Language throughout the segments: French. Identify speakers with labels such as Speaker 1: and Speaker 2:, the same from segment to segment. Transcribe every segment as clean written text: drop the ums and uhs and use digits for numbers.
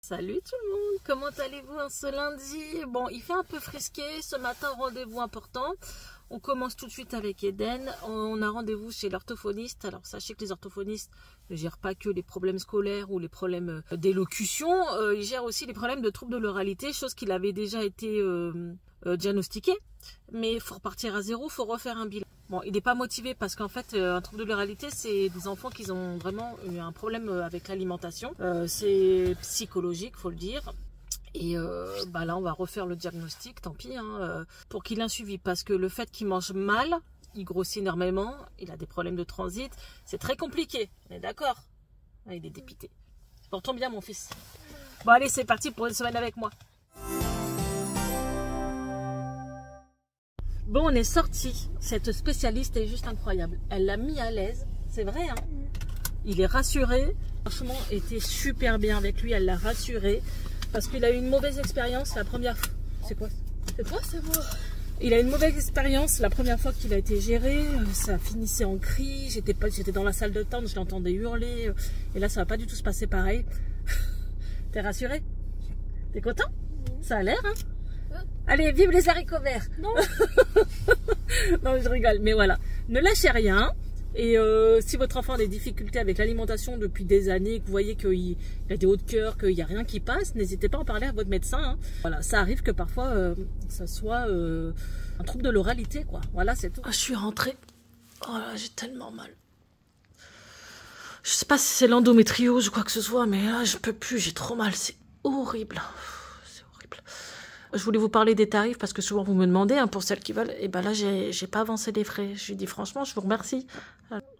Speaker 1: Salut tout le monde, comment allez-vous en ce lundi? Bon, il fait un peu frisqué, ce matin rendez-vous important. On commence tout de suite avec Eden. On a rendez-vous chez l'orthophoniste. Alors sachez que les orthophonistes ne gèrent pas que les problèmes scolaires ou les problèmes d'élocution. Ils gèrent aussi les problèmes de troubles de l'oralité, chose qui avait déjà été diagnostiquée. Mais il faut repartir à zéro, il faut refaire un bilan. Bon, il n'est pas motivé parce qu'en fait, un trouble de l'oralité, c'est des enfants qui ont vraiment eu un problème avec l'alimentation. C'est psychologique, faut le dire. Et là, on va refaire le diagnostic, tant pis, pour qu'il ait un suivi. Parce que le fait qu'il mange mal, il grossit énormément, il a des problèmes de transit, c'est très compliqué. On est d'accord? Il est dépité. Portons bien, mon fils. Bon, allez, c'est parti pour une semaine avec moi. Bon, on est sorti. Cette spécialiste est juste incroyable. Elle l'a mis à l'aise. C'est vrai, hein? Il est rassuré. Franchement, était super bien avec lui. Elle l'a rassuré. Parce qu'il a eu une mauvaise expérience la première fois. C'est quoi? C'est toi? C'est moi. Il a eu une mauvaise expérience la première fois qu'il a été géré. Ça finissait en cris. J'étais dans la salle de tente. Je l'entendais hurler. Et là, ça va pas du tout se passer pareil. T'es rassuré? T'es content? Ça a l'air, hein? Allez, vive les haricots verts. Non. Non, je rigole. Mais voilà, ne lâchez rien. Et si votre enfant a des difficultés avec l'alimentation depuis des années, que vous voyez qu'il a des hauts de cœur, qu'il n'y a rien qui passe, n'hésitez pas à en parler à votre médecin. Hein. Voilà, ça arrive que parfois, ça soit un trouble de l'oralité, quoi. Voilà, c'est tout. Ah, je suis rentrée. Oh là, j'ai tellement mal. Je sais pas si c'est l'endométriose ou quoi que ce soit, mais là, je peux plus. J'ai trop mal. C'est horrible. C'est horrible. Je voulais vous parler des tarifs parce que souvent vous me demandez, pour celles qui veulent. Et ben là, j'ai pas avancé les frais. Je lui ai dit franchement, je vous remercie.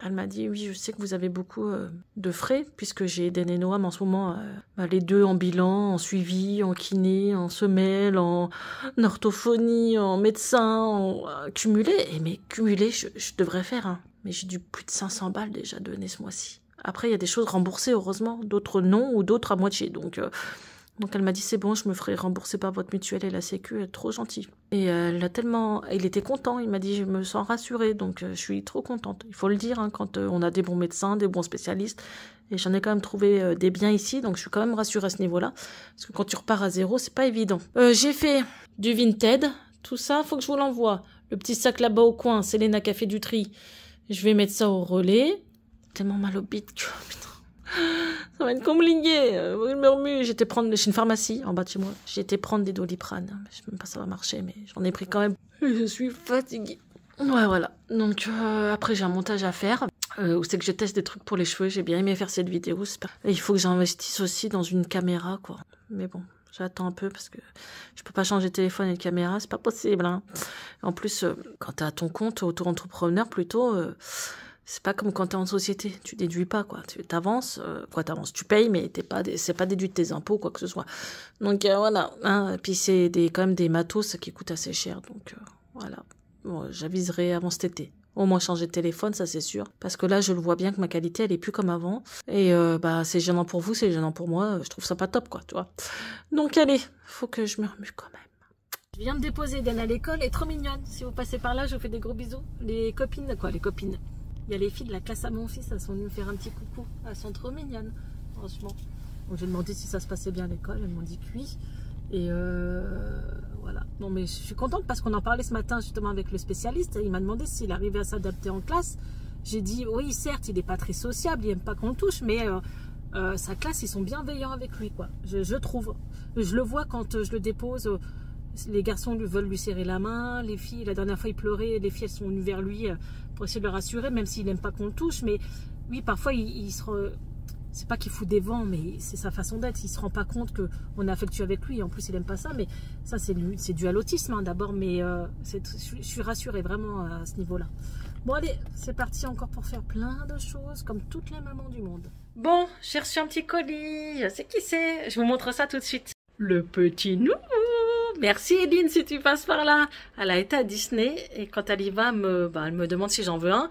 Speaker 1: Elle m'a dit oui, je sais que vous avez beaucoup de frais puisque j'ai Eden et Noam en ce moment, les deux en bilan, en suivi, en kiné, en semelle, en orthophonie, en médecin, en cumulé. Et mais cumulé, je devrais faire. Hein. Mais j'ai dû plus de 500 balles déjà donner ce mois-ci. Après, il y a des choses remboursées heureusement, d'autres non ou d'autres à moitié. Donc elle m'a dit c'est bon, je me ferai rembourser par votre mutuelle et la sécu, elle est trop gentille. Et il était content, il m'a dit je me sens rassurée, donc je suis trop contente. Il faut le dire, hein, quand on a des bons médecins, des bons spécialistes, et j'en ai quand même trouvé des biens ici, donc je suis quand même rassurée à ce niveau-là, parce que quand tu repars à zéro, c'est pas évident. J'ai fait du Vinted, tout ça, faut que je vous l'envoie. Le petit sac là-bas au coin, Selena qui a fait du tri, je vais mettre ça au relais. Tellement mal au bide que... Ça va être compliqué. Je me remue. J'étais prendre chez une pharmacie en bas de chez moi. J'ai été prendre des Doliprane. Je sais même pas si ça va marcher, mais j'en ai pris quand même. Je suis fatiguée. Ouais, voilà. Donc après j'ai un montage à faire. Où c'est que je teste des trucs pour les cheveux. J'ai bien aimé faire cette vidéo. Et il faut que j'investisse aussi dans une caméra, quoi. Mais bon, j'attends un peu parce que je peux pas changer de téléphone et de caméra. C'est pas possible. Hein. En plus, quand t'es à ton compte, auto-entrepreneur plutôt. C'est pas comme quand t'es en société, tu déduis pas, quoi. Tu t'avances, tu payes, mais c'est pas déduit de tes impôts, quoi que ce soit. Donc voilà, hein. Et puis c'est quand même des matos qui coûtent assez cher, donc voilà. Bon, j'aviserai avant cet été. Au moins changer de téléphone, ça c'est sûr. Parce que là, je le vois bien que ma qualité, elle est plus comme avant. Et c'est gênant pour vous, c'est gênant pour moi. Je trouve ça pas top, quoi, tu vois. Donc allez, faut que je me remue quand même. Je viens de déposer Eden à l'école, elle est trop mignonne. Si vous passez par là, je vous fais des gros bisous. Les copines. Il y a les filles de la classe à mon fils, elles sont venues me faire un petit coucou. Elles sont trop mignonnes, franchement. Donc j'ai demandé si ça se passait bien à l'école, elles m'ont dit que oui. Et voilà. Non mais je suis contente parce qu'on en parlait ce matin justement avec le spécialiste. Il m'a demandé s'il arrivait à s'adapter en classe. J'ai dit oui, certes, il n'est pas très sociable, il n'aime pas qu'on le touche, mais sa classe, ils sont bienveillants avec lui, quoi. Je trouve. Je le vois quand je le dépose. Les garçons veulent lui serrer la main, les filles, la dernière fois il pleurait, les filles elles sont venues vers lui pour essayer de le rassurer, même s'il n'aime pas qu'on le touche, mais oui parfois c'est pas qu'il fout des vents, mais c'est sa façon d'être, il se rend pas compte qu'on est affectueux avec lui, en plus il aime pas ça, mais ça c'est dû à l'autisme hein, d'abord, mais je suis rassurée vraiment à ce niveau-là. Bon allez, c'est parti encore pour faire plein de choses, comme toutes les mamans du monde. Bon, j'ai reçu un petit colis, je sais qui c'est, je vous montre ça tout de suite. Le petit nouveau. Merci Edine si tu passes par là. Elle a été à Disney et quand elle y va, elle me demande si j'en veux un.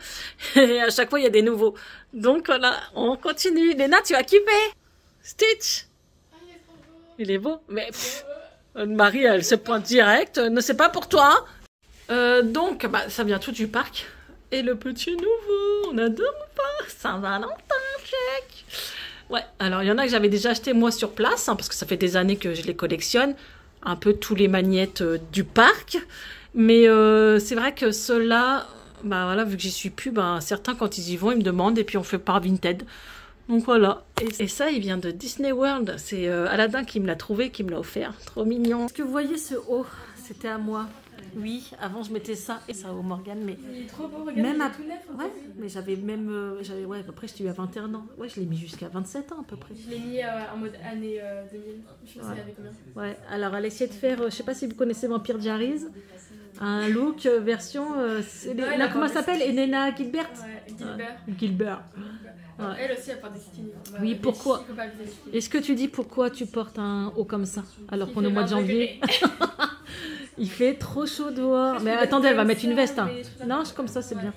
Speaker 1: Et à chaque fois, il y a des nouveaux. Donc voilà, on continue. Léna, tu as kiffé? Stitch. Il est beau. Mais Marie, elle se pointe direct. Ne c'est pas pour toi. Donc, ça vient tout du parc. Et le petit nouveau, on adore pas. Saint-Valentin, check. Ouais, alors il y en a que j'avais déjà acheté moi sur place, hein, parce que ça fait des années que je les collectionne, un peu tous les magnettes du parc. Mais c'est vrai que ceux-là, bah voilà, vu que j'y suis plus, bah, certains quand ils y vont, ils me demandent et puis on fait par Vinted. Donc voilà. Et ça, il vient de Disney World. C'est Aladdin qui me l'a trouvé, qui me l'a offert. Trop mignon. Est-ce que vous voyez ce haut? C'était à moi. Oui, avant je mettais ça et ça au Morgane, mais
Speaker 2: il est trop beau, regarde,
Speaker 1: même à...
Speaker 2: tout neuf,
Speaker 1: ouais, mais j'avais même ouais, après j'étais eu à 21 ans. Ouais, je l'ai mis jusqu'à 27 ans à peu près.
Speaker 2: Je l'ai mis en mode année 2000. Je sais pas si elle avait combien.
Speaker 1: Ouais, alors elle essayait de faire, je sais pas si vous connaissez Vampire Diaries, un look version là comment ça s'appelle, Elena Gilbert.
Speaker 2: Ouais, Gilbert.
Speaker 1: Gilbert. Ouais.
Speaker 2: Elle aussi elle porte des skinny.
Speaker 1: Oui, pourquoi? Est-ce que tu dis pourquoi tu portes un haut comme ça alors qu'on est au mois de janvier? Il fait trop chaud dehors. Mais attendez, elle va mettre une veste. Hein. Non, comme ça, c'est bien.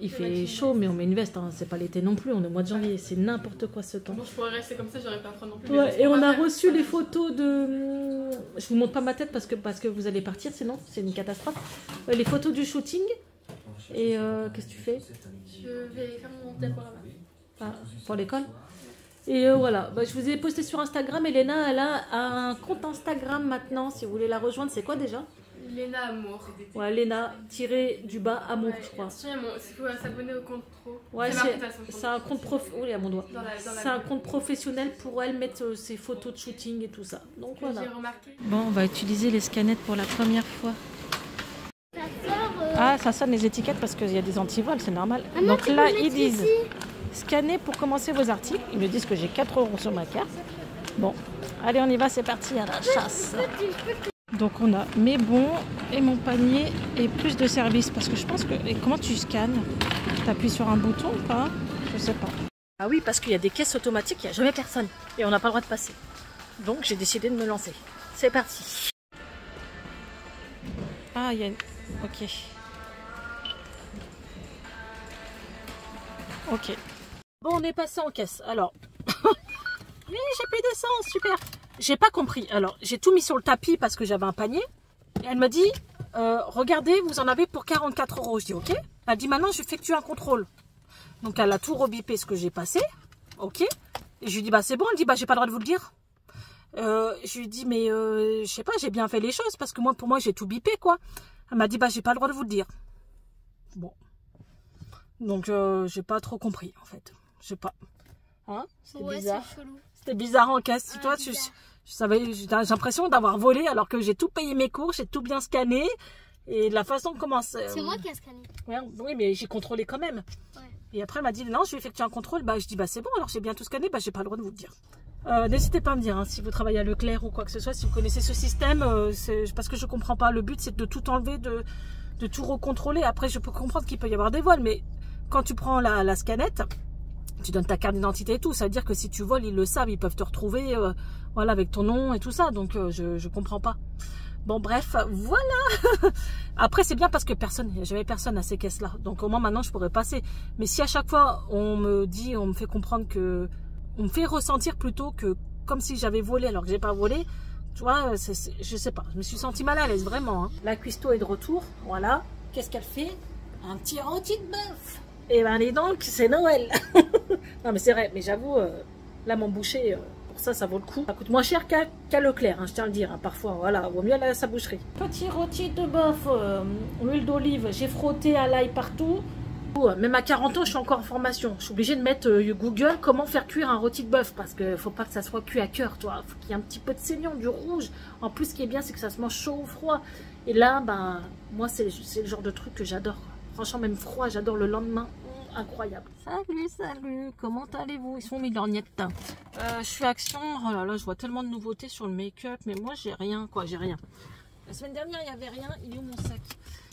Speaker 1: Il fait chaud, mais on met une veste. Hein. C'est pas l'été non plus. On est au mois de janvier. C'est n'importe quoi ce temps.
Speaker 2: Bon, je pourrais rester comme ça, j'aurais pas à prendre non plus.
Speaker 1: Ouais, et on a reçu les photos de... Je vous montre pas ma tête parce que vous allez partir, sinon c'est une catastrophe. Les photos du shooting. Et qu'est-ce que tu fais?
Speaker 2: Je vais faire mon diaporama.
Speaker 1: Ah, pour l'école. Et voilà, bah, je vous ai posté sur Instagram. Elena, elle a un compte Instagram maintenant. Si vous voulez la rejoindre, c'est quoi déjà?
Speaker 2: Léna Amour.
Speaker 1: Ouais, Léna __ Amour, je crois.
Speaker 2: Il faut s'abonner au compte pro.
Speaker 1: Ouais, c'est un compte professionnel. Oui, à mon doigt. C'est un compte professionnel pour elle mettre ses photos de shooting et tout ça. Donc voilà.
Speaker 2: J'ai remarqué.
Speaker 1: Bon, on va utiliser les scanettes pour la première fois. Ah, ça sonne les étiquettes parce qu'il y a des antivols, c'est normal.
Speaker 3: Ah non,
Speaker 1: donc là, ils disent scanner pour commencer vos articles. Ils me disent que j'ai 4 € sur ma carte. Bon, allez, on y va, c'est parti à la chasse. Donc on a mes bons et mon panier et plus de services parce que je pense que... Et comment tu scannes? Tu appuies sur un bouton ou pas? Je sais pas. Ah oui, parce qu'il y a des caisses automatiques, il n'y a jamais personne et on n'a pas le droit de passer. Donc j'ai décidé de me lancer. C'est parti. Ah, il y a une... Ok. Ok. Bon, on est passé en caisse. Alors... oui, j'ai plus d'essence, super. J'ai pas compris. Alors, j'ai tout mis sur le tapis parce que j'avais un panier. Et elle me dit, regardez, vous en avez pour 44 €. Je dis, ok. Elle dit, maintenant, j'effectue un contrôle. Donc, elle a tout rebipé ce que j'ai passé. Ok. Et je lui dis, bah, c'est bon. Elle dit, bah, j'ai pas le droit de vous le dire. Je lui dis, mais je sais pas, j'ai bien fait les choses parce que moi, pour moi, j'ai tout bipé, quoi. Elle m'a dit, bah, j'ai pas le droit de vous le dire. Bon. Donc, j'ai pas trop compris, en fait. Je sais pas. Hein? C'était bizarre. C'était bizarre en caisse. Toi, j'ai l'impression d'avoir volé alors que j'ai tout payé mes cours, j'ai tout bien scanné. Et de la façon comment c'est...
Speaker 3: C'est moi qui ai scanné.
Speaker 1: Ouais, oui, mais j'ai contrôlé quand même. Ouais. Et après, elle m'a dit, non, je vais effectuer un contrôle. Bah, je dis, bah, c'est bon, alors j'ai bien tout scanné. Bah, j'ai pas le droit de vous le dire. N'hésitez pas à me dire, hein, si vous travaillez à Leclerc ou quoi que ce soit, si vous connaissez ce système, parce que je comprends pas. Le but, c'est de tout enlever, de tout recontrôler. Après, je peux comprendre qu'il peut y avoir des vols, mais quand tu prends la scanette, tu donnes ta carte d'identité et tout. Ça veut dire que si tu voles, ils le savent. Ils peuvent te retrouver voilà, avec ton nom et tout ça. Donc, je comprends pas. Bon, bref, voilà. Après, c'est bien parce que j'avais personne à ces caisses-là. Donc, au moins, maintenant, je pourrais passer. Mais si à chaque fois, on me fait comprendre que... On me fait ressentir plutôt que comme si j'avais volé alors que j'ai pas volé. Tu vois, je sais pas. Je me suis sentie mal à l'aise, vraiment. Hein. La cuistot est de retour. Voilà. Qu'est-ce qu'elle fait? Un petit rôti de bœuf. Et ben, allez donc, c'est Noël. Non, mais c'est vrai. Mais j'avoue, là, mon boucher, pour ça vaut le coup. Ça coûte moins cher qu'à Leclerc, hein, je tiens à le dire. Hein, parfois, voilà, vaut mieux aller à sa boucherie. Petit rôti de bœuf, huile d'olive. J'ai frotté à l'ail partout. Même à 40 ans, je suis encore en formation. Je suis obligée de mettre Google comment faire cuire un rôti de bœuf parce qu'il ne faut pas que ça soit cuit à cœur, toi. Il faut qu'il y ait un petit peu de saignant, du rouge. En plus, ce qui est bien, c'est que ça se mange chaud ou froid. Et là, ben, moi, c'est le genre de truc que j'adore. Franchement, même froid, j'adore le lendemain. Incroyable. Salut, comment allez-vous? Ils sont mis lorgnettes. Je suis Action. Oh là là, je vois tellement de nouveautés sur le make-up, mais moi, j'ai rien, quoi, j'ai rien. La semaine dernière, il n'y avait rien. Il est où mon sac?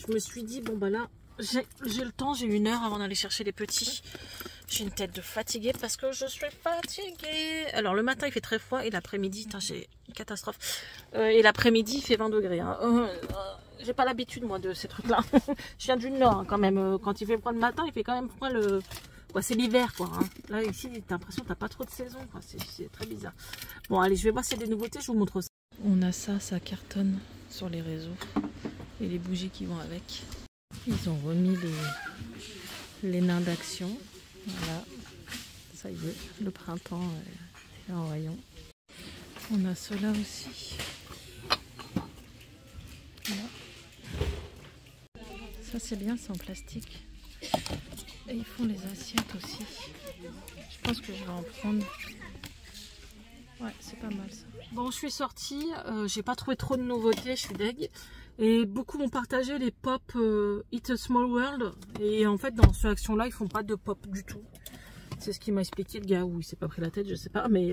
Speaker 1: Je me suis dit, bon, bah là, j'ai le temps, j'ai 1 heure avant d'aller chercher les petits. J'ai une tête de fatiguée parce que je suis fatiguée. Alors, le matin, il fait très froid et l'après-midi, j'ai une catastrophe. Et l'après-midi, il fait 20 degrés. Hein. J'ai pas l'habitude, moi, de ces trucs-là. Je viens du Nord, hein, quand même. Quand il fait froid le matin, il fait quand même froid le... Ouais, c'est l'hiver, quoi. Hein. Là, ici, t'as l'impression que t'as pas trop de saison. C'est très bizarre. Bon, allez, je vais voir s'il y a des nouveautés, je vous montre ça. On a ça cartonne sur les réseaux. Et les bougies qui vont avec. Ils ont remis les nains d'Action. Voilà. ça y est, le printemps est en rayon. On a ceux-là aussi. Voilà. Ça c'est bien, c'est en plastique. Et ils font les assiettes aussi. Je pense que je vais en prendre. Ouais, c'est pas mal ça. Bon, je suis sortie, j'ai pas trouvé trop de nouveautés, je suis deg. Et beaucoup m'ont partagé les pop It's a Small World. Et en fait, dans cette action-là, ils font pas de pop du tout. C'est ce qu'il m'a expliqué le gars, ou il s'est pas pris la tête, je sais pas. Mais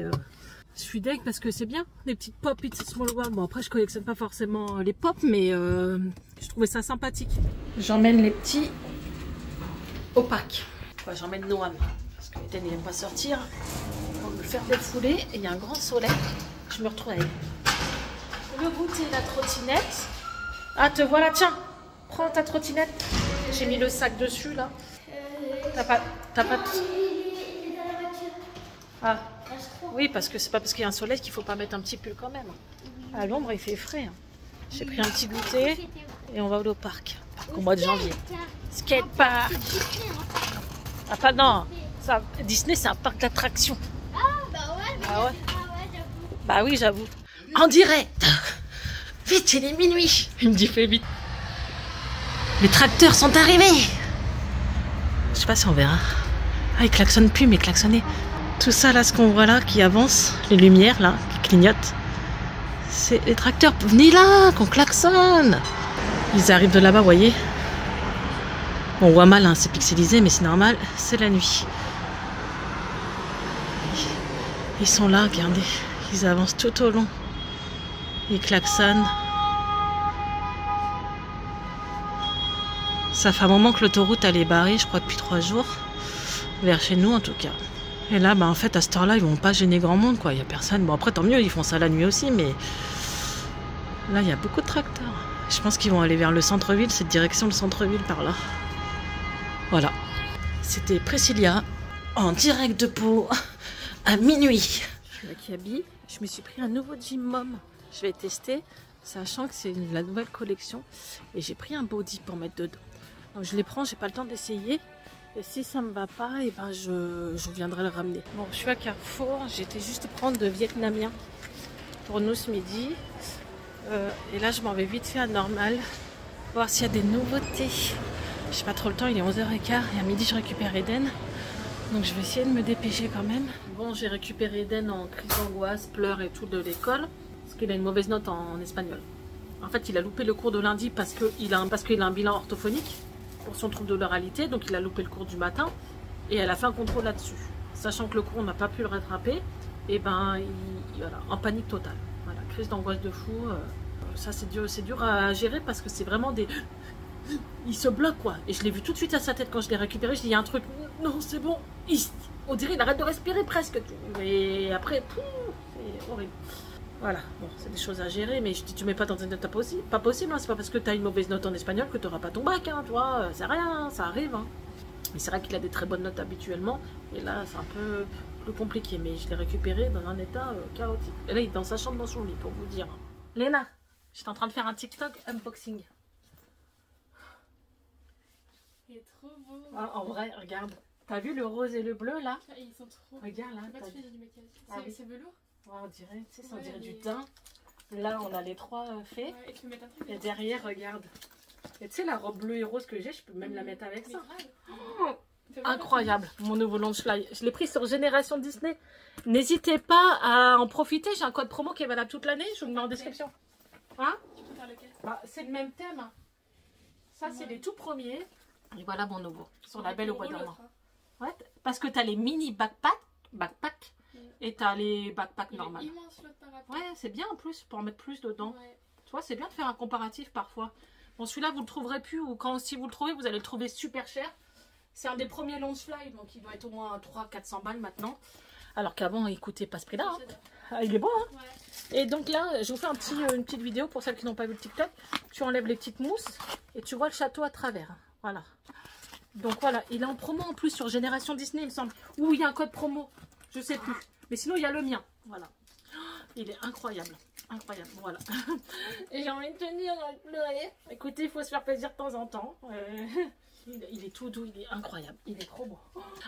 Speaker 1: je suis deg parce que c'est bien, des petites pop It's a Small World. Bon, après, je collectionne pas forcément les pop, mais je trouvais ça sympathique. J'emmène les petits opaques. Enfin, j'emmène Noam, parce que Eden, il aime pas sortir. On va me faire défouler et il y a un grand soleil. Je me retrouve avec le goûter, la trottinette. Ah, te voilà, tiens, prends ta trottinette. J'ai mis le sac dessus là. T'as pas Ah, oui, parce que c'est pas parce qu'il y a un soleil qu'il faut pas mettre un petit pull quand même. À l'ombre, il fait frais. J'ai pris un petit goûter et on va au parc. Au mois de janvier. Skatepark. Ah, pas non. Ça, Disney, c'est un parc d'attractions. Ah ouais. Bah oui, j'avoue. En direct. Vite, il est minuit. Il me dit fais vite. Les tracteurs sont arrivés. Je sais pas si on verra. Ah, ils klaxonnent plus, mais klaxonner. Tout ça là, ce qu'on voit là, qui avance, les lumières là, qui clignotent. C'est les tracteurs. Venez là, qu'on klaxonne. Ils arrivent de là-bas, vous voyez. Bon, on voit mal, hein, c'est pixelisé, mais c'est normal. C'est la nuit. Ils sont là, regardez. Ils avancent tout au long. Ils klaxonnent. Ça fait un moment que l'autoroute elle est barrée, je crois depuis 3 jours. Vers chez nous en tout cas. Et là, bah, en fait, à cette heure-là, ils vont pas gêner grand monde, quoi. Il n'y a personne. Bon, après, tant mieux, ils font ça la nuit aussi, mais là, il y a beaucoup de tracteurs. Je pense qu'ils vont aller vers le centre-ville, cette direction le centre-ville par là. Voilà. C'était Priscilla en direct de Pau à minuit. Je suis là qui habille. Je me suis pris un nouveau Gym Mom. Je vais tester, sachant que c'est la nouvelle collection. Et j'ai pris un body pour mettre dedans. Donc je les prends, j'ai pas le temps d'essayer. Et si ça me va pas, et ben je viendrai le ramener. Bon, je suis à Carrefour. J'étais juste prendre de vietnamien pour nous ce midi. Et là, je m'en vais vite fait à Normal. Voir s'il y a des nouveautés. J'ai pas trop le temps, il est 11h15. Et à midi, je récupère Eden. Donc je vais essayer de me dépêcher quand même. Bon, j'ai récupéré Eden en crise d'angoisse, pleurs et tout de l'école. Parce qu'il a une mauvaise note en espagnol. En fait, il a loupé le cours de lundi parce qu'il a un bilan orthophonique pour son trouble de l'oralité. Donc il a loupé le cours du matin. Et elle a fait un contrôle là-dessus. Sachant que le cours, on n'a pas pu le rattraper. Et ben, voilà, en panique totale. Voilà, crise d'angoisse de fou. Ça, c'est dur à gérer parce que c'est vraiment des... Il se bloque, quoi. Et je l'ai vu tout de suite à sa tête quand je l'ai récupéré. Je dis, il y a un truc. Non, c'est bon. On dirait qu'il arrête de respirer presque. Et après, c'est horrible. Voilà, bon, c'est des choses à gérer, mais je dis, tu mets pas dans une note pas possible, hein. C'est pas parce que tu as une mauvaise note en espagnol que tu n'auras pas ton bac, hein, tu vois, c'est rien, ça arrive. Hein. Mais c'est vrai qu'il a des très bonnes notes habituellement, et là, c'est un peu plus compliqué, mais je l'ai récupéré dans un état chaotique. Et là, il est dans sa chambre, dans son lit, pour vous dire. Léna, j'étais en train de faire un TikTok unboxing.
Speaker 2: Il est trop beau.
Speaker 1: Ah, en vrai, regarde. T'as vu le rose et le bleu, là?
Speaker 2: Ils sont trop...
Speaker 1: Regarde, là.
Speaker 2: C'est velours?
Speaker 1: Ouais, on dirait, tu sais, on dirait du daim. Là, on a les 3 faits.
Speaker 2: Ouais,
Speaker 1: et derrière, regarde. Et tu sais, la robe bleue et rose que j'ai, je peux même la mettre avec ça. Oh, incroyable, mon nouveau Launchfly. Je l'ai pris sur Génération Disney. N'hésitez pas à en profiter. J'ai un code promo qui est valable toute l'année. Je vous le mets en description. Hein?
Speaker 2: Tu peux faire lequel?
Speaker 1: Bah, c'est le même thème. Ça, c'est les tout premiers. Et voilà mon nouveau. Sur la Belle au bois dormant. Ouais, parce que tu as les mini backpack. Et t'as les backpacks normales. Ouais, c'est bien en plus pour en mettre plus dedans. Ouais. Tu vois, c'est bien de faire un comparatif parfois. Bon, celui-là, vous le trouverez plus, ou si vous le trouvez, vous allez le trouver super cher. C'est un des premiers Launchfly, donc il doit être au moins 300-400 balles maintenant. Alors qu'avant, il coûtait pas ce prix-là. Hein. Ah, il est beau, hein. Ouais. Et donc là, je vous fais une petite vidéo pour celles qui n'ont pas vu le TikTok. Tu enlèves les petites mousses et tu vois le château à travers. Voilà. Donc voilà, il est en promo en plus sur Génération Disney, il me semble. Ou il y a un code promo, je sais plus. Mais sinon, il y a le mien. Voilà. Il est incroyable. Incroyable. Voilà. Et j'ai envie de tenir, de pleurer. Écoutez, il faut se faire plaisir de temps en temps. Il est tout doux. Il est incroyable. Il est trop beau.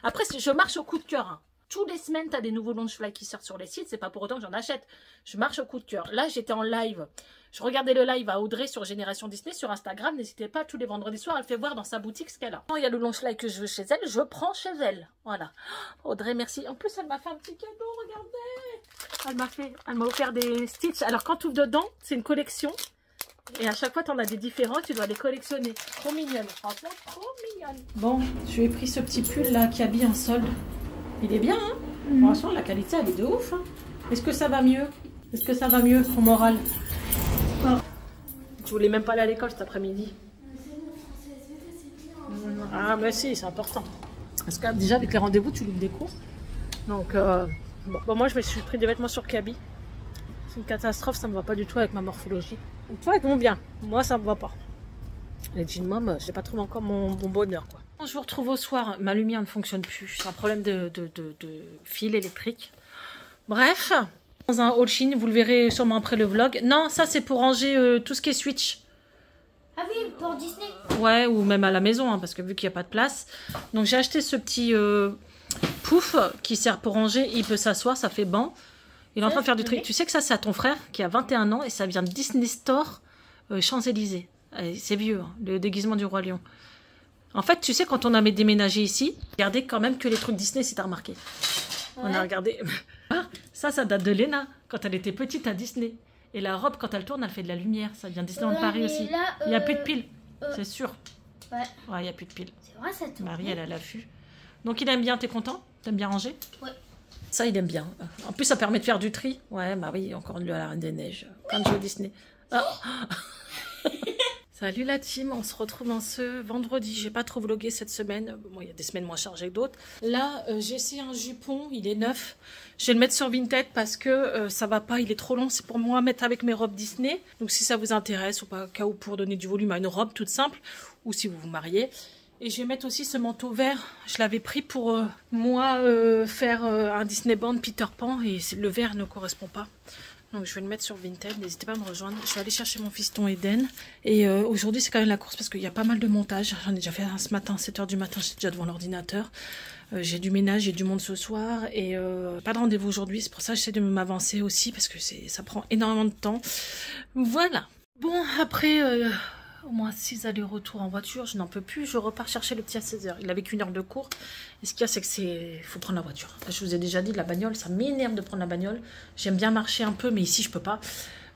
Speaker 1: Après, je marche au coup de cœur. Hein. Tous les semaines, tu as des nouveaux Launchfly qui sortent sur les sites. C'est pas pour autant que j'en achète. Je marche au coup de cœur. Là, j'étais en live. Je regardais le live à Audrey sur Génération Disney sur Instagram. N'hésitez pas, tous les vendredis soirs, elle fait voir dans sa boutique ce qu'elle a. Quand il y a le Launchfly que je veux chez elle, je prends chez elle. Voilà. Audrey, merci. En plus, elle m'a fait un petit cadeau, regardez. Elle m'a offert des Stitch. Alors, quand tu ouvres dedans, c'est une collection. Et à chaque fois, tu en as des différents, tu dois les collectionner. Trop mignonne, franchement, trop mignonne. Bon, je lui ai pris ce petit pull là qui habille en solde. Il est bien, hein. Franchement, la qualité, elle est de ouf. Hein. Est-ce que ça va mieux? Est-ce que ça va mieux, au moral? Tu voulais même pas aller à l'école cet après-midi? Ah, mais si, c'est important. Parce que déjà, avec les rendez-vous, tu loupes des cours. Donc, bon, moi, je me suis pris des vêtements sur Kaby. C'est une catastrophe, ça me va pas du tout avec ma morphologie. Toi, ils vont bien. Moi, ça me va pas. Les jeans mom, j'ai pas trouvé encore mon bonheur, quoi. Je vous retrouve au soir. Ma lumière ne fonctionne plus. C'est un problème de fil électrique. Bref, dans un haul Shein, vous le verrez sûrement après le vlog. Non, ça, c'est pour ranger tout ce qui est Switch.
Speaker 3: Ah oui, pour Disney.
Speaker 1: Ouais, ou même à la maison, hein, parce que vu qu'il n'y a pas de place. Donc, j'ai acheté ce petit pouf qui sert pour ranger. Il peut s'asseoir, ça fait banc. Il est en train de faire du tri. Tu sais que ça, c'est à ton frère qui a 21 ans et ça vient de Disney Store Champs-Élysées. C'est vieux, hein, le déguisement du Roi Lion. En fait, tu sais, quand on a déménagé ici, regardez quand même que les trucs Disney, si t'as remarqué. Ouais. On a regardé. Ça date de Léna, quand elle était petite à Disney. Et la robe, quand elle tourne, elle fait de la lumière. Ça vient de Disneyland Paris aussi. Là, il n'y a plus de piles, c'est sûr. Ouais, il n'y a plus de piles. C'est vrai, ça tourne. Marie, elle a l'affût. Donc, il aime bien, t'es content? T'aimes bien ranger? Ouais. Ça, il aime bien. En plus, ça permet de faire du tri. Ouais, bah oui, encore de la Reine des Neiges. Plein de jeux Disney. Ah. Salut la team, on se retrouve en ce vendredi. J'ai pas trop vlogué cette semaine. Bon, il y a des semaines moins chargées que d'autres. Là, j'ai essayé un jupon, il est neuf. Je vais le mettre sur Vinted parce que ça va pas, il est trop long. C'est pour moi mettre avec mes robes Disney. Donc si ça vous intéresse ou pas, cas où pour donner du volume à une robe toute simple, ou si vous vous mariez. Et je vais mettre aussi ce manteau vert. Je l'avais pris pour moi faire un Disney Band Peter Pan et le vert ne correspond pas. Donc je vais le mettre sur Vinted, n'hésitez pas à me rejoindre. Je vais aller chercher mon fiston Eden. Et aujourd'hui c'est quand même la course parce qu'il y a pas mal de montage. J'en ai déjà fait un ce matin, 7 h du matin, j'étais déjà devant l'ordinateur. J'ai du ménage, j'ai du monde ce soir. Et pas de rendez-vous aujourd'hui, c'est pour ça que j'essaie de m'avancer aussi parce que ça prend énormément de temps. Voilà. Bon, après au moins 6 allers-retours en voiture, je n'en peux plus. Je repars chercher le petit à 16 h. Il avait qu'1 heure de cours. Et ce qu'il y a, c'est que faut prendre la voiture. Je vous ai déjà dit, la bagnole, ça m'énerve de prendre la bagnole. J'aime bien marcher un peu, mais ici, je peux pas.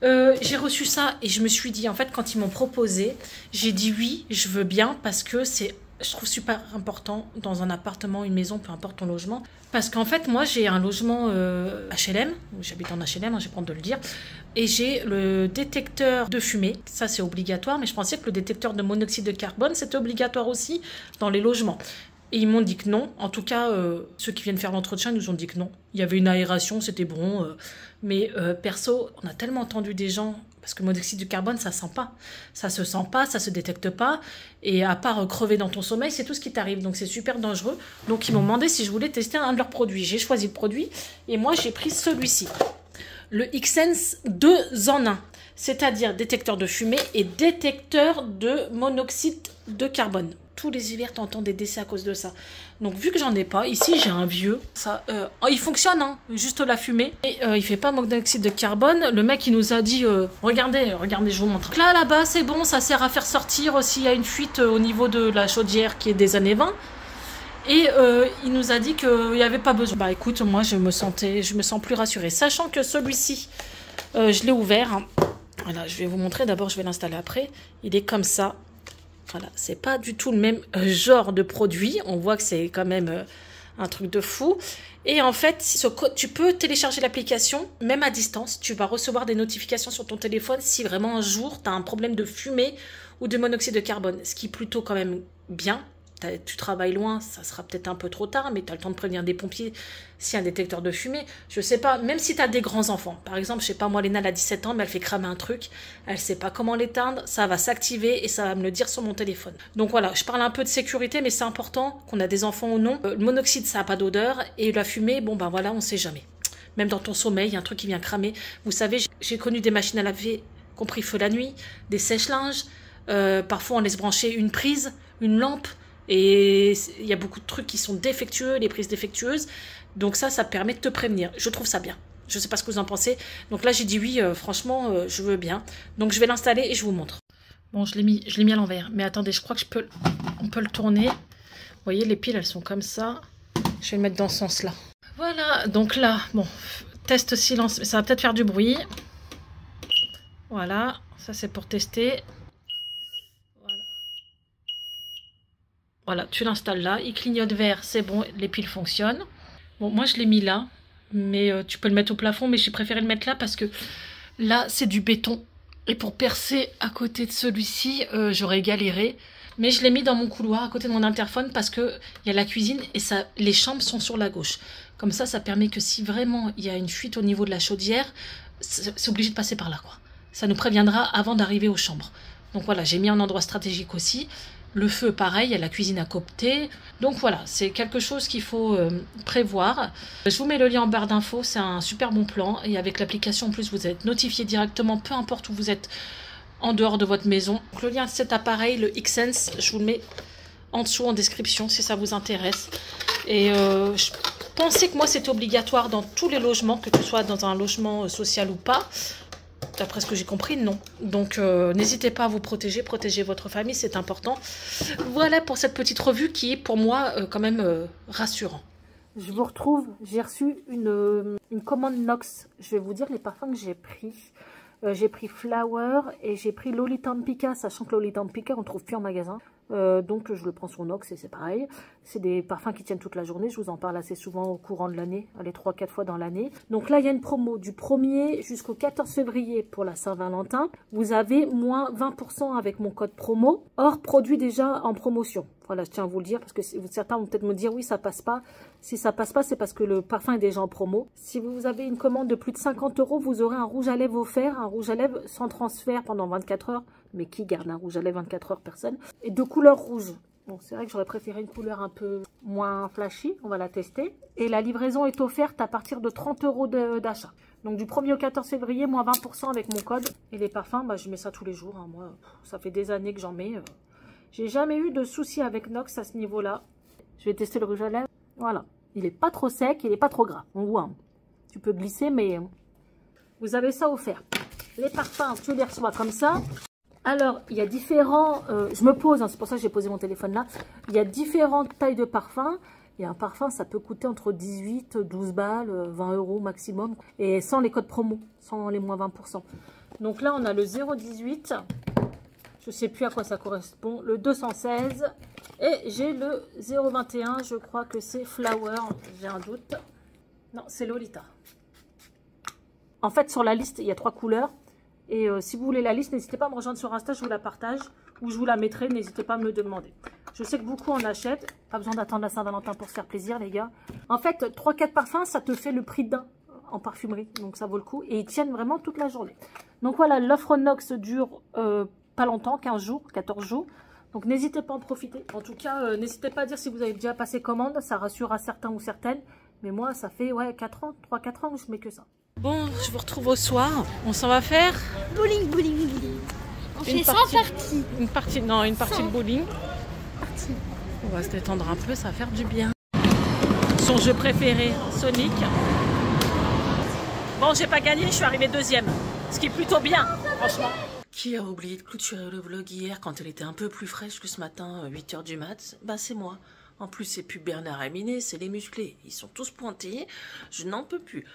Speaker 1: J'ai reçu ça et je me suis dit, en fait, quand ils m'ont proposé, j'ai dit oui, je veux bien parce que je trouve super important dans un appartement, une maison, peu importe ton logement. Parce qu'en fait, moi, j'ai un logement HLM. J'habite en HLM, j'ai pas honte de le dire. Et j'ai le détecteur de fumée. Ça, c'est obligatoire. Mais je pensais que le détecteur de monoxyde de carbone, c'était obligatoire aussi dans les logements. Et ils m'ont dit que non. En tout cas, ceux qui viennent faire l'entretien nous ont dit que non. Il y avait une aération, c'était bon. Mais perso, on a tellement entendu des gens... Parce que le monoxyde de carbone, ça sent pas. Ça se sent pas, ça se détecte pas. Et à part crever dans ton sommeil, c'est tout ce qui t'arrive. Donc c'est super dangereux. Donc ils m'ont demandé si je voulais tester un de leurs produits. J'ai choisi le produit et moi j'ai pris celui-ci. Le Xsense 2 en 1. C'est-à-dire détecteur de fumée et détecteur de monoxyde de carbone. Tous les hivers, t'entends des décès à cause de ça. Donc, vu que j'en ai pas, ici, j'ai un vieux. Ça, il fonctionne, hein, juste la fumée. Et il fait pas monoxyde de carbone. Le mec, il nous a dit, regardez, je vous montre. Là-bas, c'est bon, ça sert à faire sortir s'il y a une fuite au niveau de la chaudière qui est des années 20. Et il nous a dit qu'il n'y avait pas besoin. Bah écoute, moi, je me sens plus rassurée. Sachant que celui-ci, je l'ai ouvert. Hein. Voilà, je vais vous montrer. D'abord, je vais l'installer après. Il est comme ça. Voilà, c'est pas du tout le même genre de produit. On voit que c'est quand même un truc de fou. Et en fait, tu peux télécharger l'application, même à distance. Tu vas recevoir des notifications sur ton téléphone si vraiment un jour, tu as un problème de fumée ou de monoxyde de carbone. Ce qui est plutôt quand même bien. Tu travailles loin, ça sera peut-être un peu trop tard, mais tu as le temps de prévenir des pompiers s'il y a un détecteur de fumée. Je sais pas, même si tu as des grands enfants. Par exemple, je sais pas, moi, Léna, elle a 17 ans, mais elle fait cramer un truc. Elle sait pas comment l'éteindre, ça va s'activer et ça va me le dire sur mon téléphone. Donc voilà, je parle un peu de sécurité, mais c'est important qu'on a des enfants ou non. Le monoxyde, ça n'a pas d'odeur et la fumée, bon ben voilà, on sait jamais. Même dans ton sommeil, il y a un truc qui vient cramer. Vous savez, j'ai connu des machines à laver, compris feu la nuit, des sèche-linges. Parfois, on laisse brancher une prise, une lampe. Et il y a beaucoup de trucs qui sont défectueux, les prises défectueuses. Donc ça permet de te prévenir. Je trouve ça bien. Je ne sais pas ce que vous en pensez. Donc là, j'ai dit oui, franchement, je veux bien. Donc je vais l'installer et je vous montre. Bon, je l'ai mis à l'envers. Mais attendez, je crois que on peut le tourner. Vous voyez, les piles, elles sont comme ça. Je vais le mettre dans ce sens-là. Voilà, donc là, bon, test silence. Ça va peut-être faire du bruit. Voilà, ça c'est pour tester. Voilà, tu l'installes là. Il clignote vert, c'est bon, les piles fonctionnent. Bon, moi je l'ai mis là. Mais tu peux le mettre au plafond, mais j'ai préféré le mettre là parce que là, c'est du béton. Et pour percer à côté de celui-ci, j'aurais galéré. Mais je l'ai mis dans mon couloir, à côté de mon interphone, parce qu'il y a la cuisine et ça, les chambres sont sur la gauche. Comme ça permet que si vraiment il y a une fuite au niveau de la chaudière, c'est obligé de passer par là, quoi. Ça nous préviendra avant d'arriver aux chambres. Donc voilà, j'ai mis un endroit stratégique aussi. Le feu, pareil, il y a la cuisine à coopter. Donc voilà, c'est quelque chose qu'il faut prévoir. Je vous mets le lien en barre d'infos, c'est un super bon plan. Et avec l'application, en plus, vous êtes notifié directement, peu importe où vous êtes en dehors de votre maison. Donc, le lien de cet appareil, le Xsense, je vous le mets en dessous en description si ça vous intéresse. Et je pensais que moi, c'était obligatoire dans tous les logements, que tu sois dans un logement social ou pas. D'après ce que j'ai compris, non. Donc, n'hésitez pas à vous protéger. Protégez votre famille, c'est important. Voilà pour cette petite revue qui est pour moi quand même rassurant. Je vous retrouve. J'ai reçu une commande Nox. Je vais vous dire les parfums que j'ai pris. J'ai pris Flower et j'ai pris Lolita Pica, sachant que Lolita Pica, on ne trouve plus en magasin. Donc je le prends sur Nox et c'est pareil. C'est des parfums qui tiennent toute la journée. Je vous en parle assez souvent au courant de l'année, les 3-4 fois dans l'année. Donc là, il y a une promo du 1er jusqu'au 14 février pour la Saint-Valentin. Vous avez moins 20% avec mon code promo, hors produit déjà en promotion. Voilà, je tiens à vous le dire parce que certains vont peut-être me dire oui, ça passe pas. Si ça passe pas, c'est parce que le parfum est déjà en promo. Si vous avez une commande de plus de 50 €, vous aurez un rouge à lèvres offert, un rouge à lèvres sans transfert pendant 24 heures. Mais qui garde un rouge à lèvres 24 heures? Personne. Et de couleur rouge. Bon, c'est vrai que j'aurais préféré une couleur un peu moins flashy. On va la tester. Et la livraison est offerte à partir de 30 € d'achat. Donc du 1er au 14 février, moins 20% avec mon code. Et les parfums, bah, je mets ça tous les jours. Hein. Moi, ça fait des années que j'en mets. J'ai jamais eu de soucis avec Nox à ce niveau-là. Je vais tester le rouge à lèvres. Voilà. Il n'est pas trop sec, il n'est pas trop gras. On voit. Hein. Tu peux glisser, mais vous avez ça offert. Les parfums, tu les reçois comme ça. Alors, il y a différents... je me pose, hein, c'est pour ça que j'ai posé mon téléphone là. Il y a différentes tailles de parfums. Et un parfum, ça peut coûter entre 18, 12 balles, 20 € maximum. Et sans les codes promo, sans les moins 20%. Donc là, on a le 0,18. Je ne sais plus à quoi ça correspond. Le 216. Et j'ai le 0,21. Je crois que c'est Flower. J'ai un doute. Non, c'est Lolita. En fait, sur la liste, il y a 3 couleurs. Et si vous voulez la liste, n'hésitez pas à me rejoindre sur Insta, je vous la partage. Ou je vous la mettrai, n'hésitez pas à me le demander. Je sais que beaucoup en achètent. Pas besoin d'attendre la Saint-Valentin pour se faire plaisir, les gars. En fait, 3-4 parfums, ça te fait le prix d'un en parfumerie. Donc ça vaut le coup. Et ils tiennent vraiment toute la journée. Donc voilà, l'offre Nox dure pas longtemps, 15 jours, 14 jours. Donc n'hésitez pas à en profiter. En tout cas, n'hésitez pas à dire si vous avez déjà passé commande. Ça rassure à certains ou certaines. Mais moi, ça fait 4 ans, 3-4 ans que je mets que ça. Bon, je vous retrouve au soir. On s'en va faire
Speaker 3: Bowling, bowling, bowling. On fait 100 parties.
Speaker 1: Une partie de bowling. On va se détendre un peu, ça va faire du bien. Son jeu préféré, Sonic. Bon, j'ai pas gagné, je suis arrivée 2e. Ce qui est plutôt bien, franchement. Qui a oublié de clôturer le vlog hier quand elle était un peu plus fraîche que ce matin, 8 h du mat? Bah, c'est moi. En plus, c'est plus Bernard et Minet, c'est les musclés. Ils sont tous pointés. Je n'en peux plus.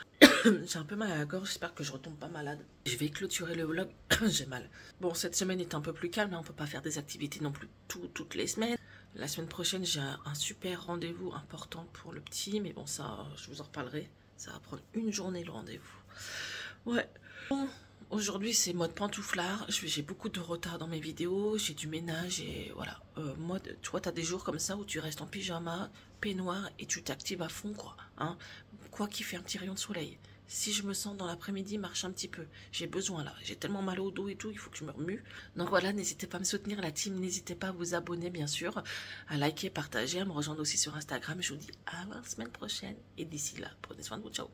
Speaker 1: J'ai un peu mal à la gorge. J'espère que je retombe pas malade. Je vais clôturer le vlog. J'ai mal. Bon, cette semaine est un peu plus calme. Hein. On peut pas faire des activités non plus toutes les semaines. La semaine prochaine, j'ai un super rendez-vous important pour le petit. Mais bon, ça, je vous en reparlerai. Ça va prendre une journée le rendez-vous. Ouais. Bon. Aujourd'hui, c'est mode pantouflard. J'ai beaucoup de retard dans mes vidéos. J'ai du ménage et voilà. Mode, tu vois, tu as des jours comme ça où tu restes en pyjama, peignoir et tu t'actives à fond, quoi. Hein. Quoi qu'il fait un petit rayon de soleil. Si je me sens dans l'après-midi, marche un petit peu. J'ai besoin là. J'ai tellement mal au dos et tout, il faut que je me remue. Donc voilà, n'hésitez pas à me soutenir, la team. N'hésitez pas à vous abonner, bien sûr. À liker, partager, à me rejoindre aussi sur Instagram. Je vous dis à la semaine prochaine. Et d'ici là, prenez soin de vous. Ciao.